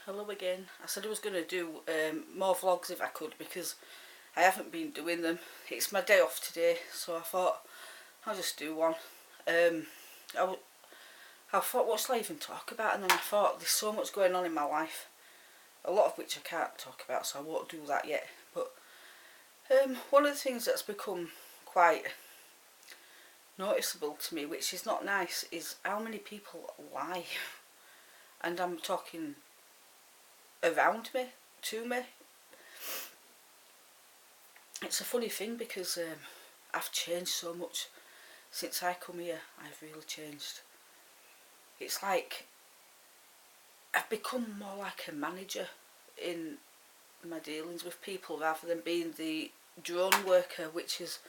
hello again. I said I was going to do more vlogs if I could because I haven't been doing them. It's my day off today, so I thought I'll just do one. I, I thought, what shall I even talk about? And then I thought, there's so much going on in my life, a lot of which I can't talk about, so I won't do that yet. But one of the things that's become quite noticeable to me, which is not nice, is how many people lie. And I'm talking around me, to me. It's a funny thing because I've changed so much since I come here. I've really changed. It's like I've become more like a manager in my dealings with people rather than being the drone worker, which is,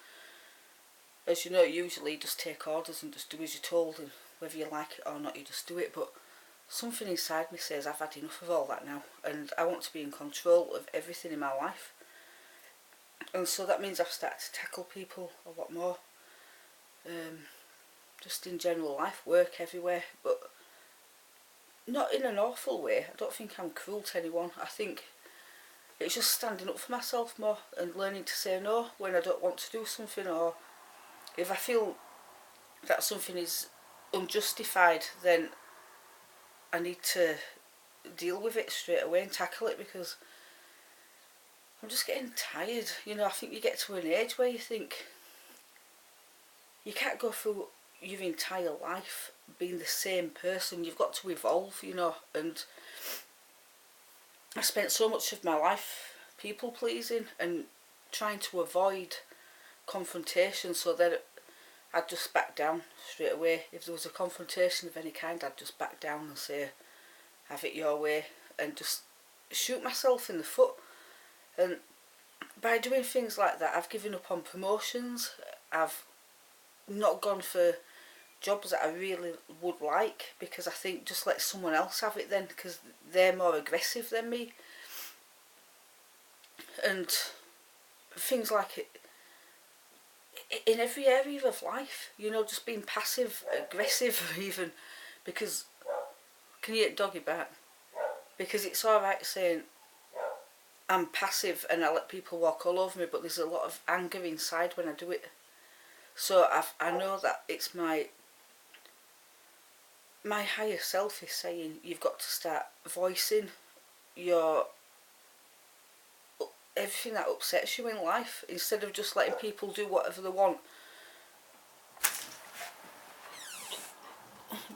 as you know, usually just take orders and just do as you're told, and whether you like it or not you just do it. But something inside me says I've had enough of all that now, and I want to be in control of everything in my life. And so that means I've started to tackle people a lot more, just in general life, work, everywhere, but not in an awful way. I don't think I'm cruel to anyone. I think it's just standing up for myself more and learning to say no when I don't want to do something, or if I feel that something is unjustified, then I need to deal with it straight away and tackle it, because I'm just getting tired. You know, I think you get to an age where you think you can't go through your entire life being the same person. You've got to evolve, you know. And I spent so much of my life people pleasing and trying to avoid confrontation, so that I'd just back down straight away. If there was a confrontation of any kind, I'd just back down and say, have it your way, and just shoot myself in the foot. And by doing things like that, I've given up on promotions. I've not gone for jobs that I really would like, because I think just let someone else have it then, because they're more aggressive than me. And things like it in every area of life, you know, just being passive aggressive even, because can you hear doggy bark? Because it's alright saying I'm passive and I let people walk all over me, but there's a lot of anger inside when I do it. So I know that it's my higher self is saying you've got to start voicing your everything that upsets you in life, instead of just letting people do whatever they want.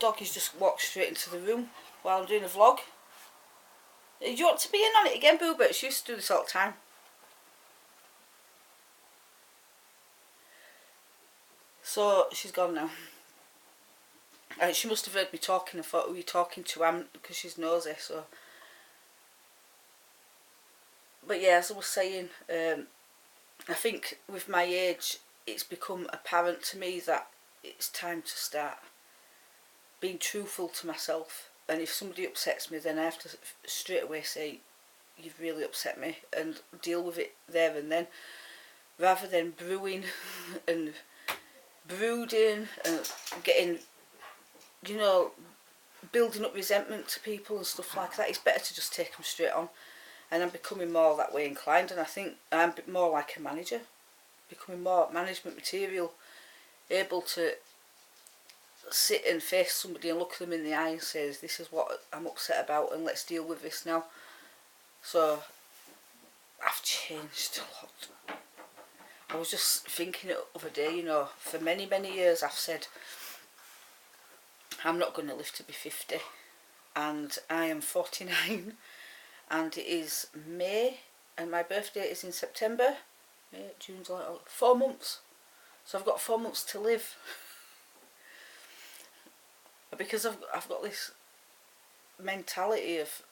Doggy's just walked straight into the room while I'm doing a vlog. Do you want to be in on it again, Boobert? She used to do this all the time. So she's gone now. She must have heard me talking. I thought, who are you talking to? Because she's nosy. So, but yeah, as I was saying, I think with my age, it's become apparent to me that it's time to start being truthful to myself. And if somebody upsets me, then I have to straight away say, you've really upset me, and deal with it there and then, rather than brewing and brooding and getting, you know, building up resentment to people and stuff like that. It's better to just take them straight on. And I'm becoming more that way inclined, and I think I'm more like a manager, becoming more management material, able to sit and face somebody and look them in the eye and say, this is what I'm upset about and let's deal with this now. So I've changed a lot. I was just thinking the other day, you know, for many years I've said I'm not going to live to be 50, and I am 49, and it is May, and my birthday is in September. May, June, July, 4 months. So I've got 4 months to live. Because I've got this mentality of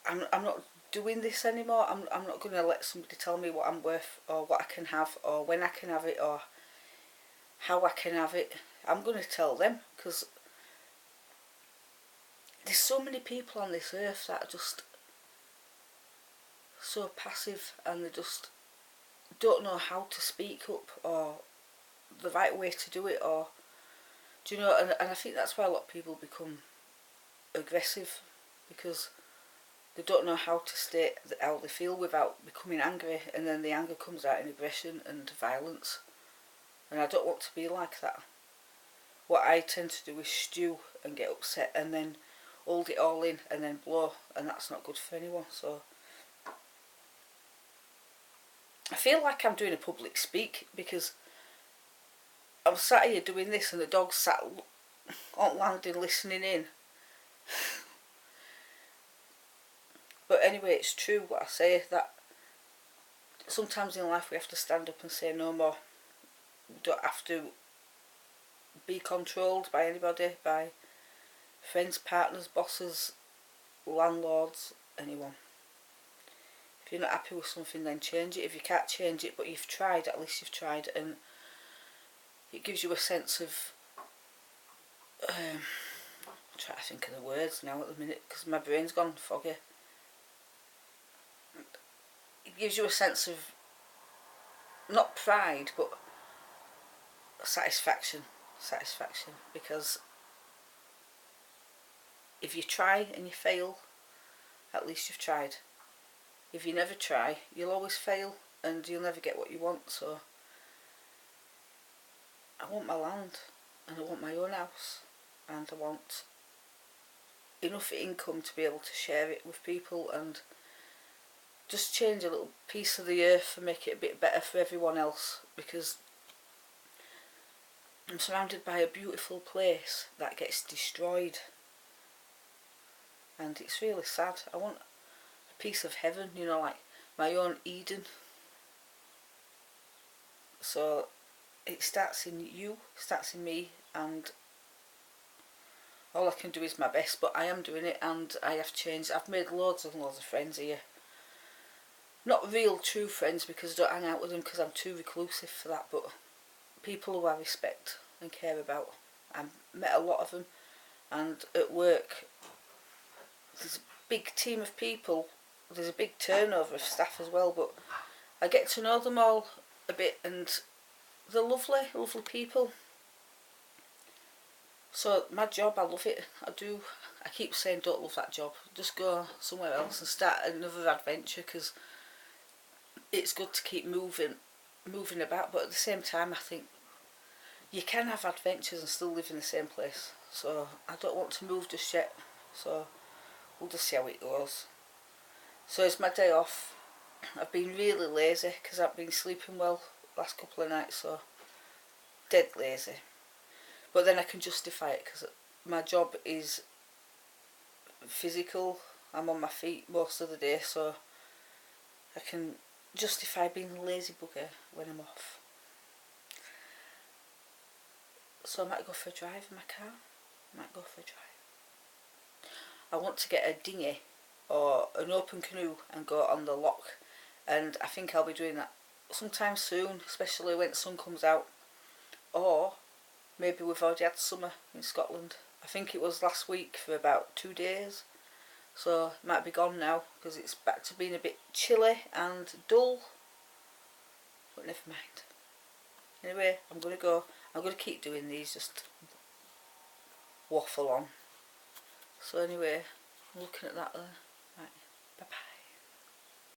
I'm not doing this anymore. I'm not going to let somebody tell me what I'm worth, or what I can have, or when I can have it, or how I can have it. I'm going to tell them, because there's so many people on this earth that are just so passive, and they just don't know how to speak up or the right way to do it, or do you know, and I think that's why a lot of people become aggressive, because they don't know how to state how they feel without becoming angry, and then the anger comes out in aggression and violence. And I don't want to be like that. What I tend to do is stew and get upset and then hold it all in and then blow, and that's not good for anyone. So I feel like I'm doing a public speak because I'm sat here doing this and the dog's sat on landing listening in. But anyway, it's true what I say, that sometimes in life we have to stand up and say no more. We don't have to be controlled by anybody, by friends, partners, bosses, landlords, anyone. If you're not happy with something, then change it. If you can't change it but you've tried, at least you've tried, and it gives you a sense of I'm trying to think of the words now at the minute because my brain's gone foggy. It gives you a sense of not pride but satisfaction, because if you try and you fail, at least you've tried. If you never try, you'll always fail and you'll never get what you want. So I want my land, and I want my own house, and I want enough income to be able to share it with people and just change a little piece of the earth and make it a bit better for everyone else, because I'm surrounded by a beautiful place that gets destroyed, and it's really sad. I want a piece of heaven, you know, like my own Eden. So it starts in you, starts in me, and all I can do is my best, but I am doing it and I have changed. I've made loads and loads of friends here. Not real true friends because I don't hang out with them because I'm too reclusive for that, but people who I respect and care about. I've met a lot of them, and at work there's a big team of people. There's a big turnover of staff as well, but I get to know them all a bit and they're lovely, lovely people. So my job, I love it. I do. I keep saying don't love that job. Just go somewhere else and start another adventure, because it's good to keep moving about, but at the same time I think you can have adventures and still live in the same place. So I don't want to move just yet, so we'll just see how it goes. So it's my day off. I've been really lazy because I've been sleeping well last couple of nights, so dead lazy. But then I can justify it because my job is physical. I'm on my feet most of the day, so I can justify being a lazy bugger when I'm off. So I might go for a drive in my car. I want to get a dinghy or an open canoe and go on the loch, and I think I'll be doing that sometime soon, especially when the sun comes out. Or maybe we've already had summer in Scotland. I think it was last week for about 2 days, so it might be gone now because it's back to being a bit chilly and dull, but never mind. Anyway, I'm going to keep doing these, just waffle on. So anyway, I'm looking at that there. Right, bye bye.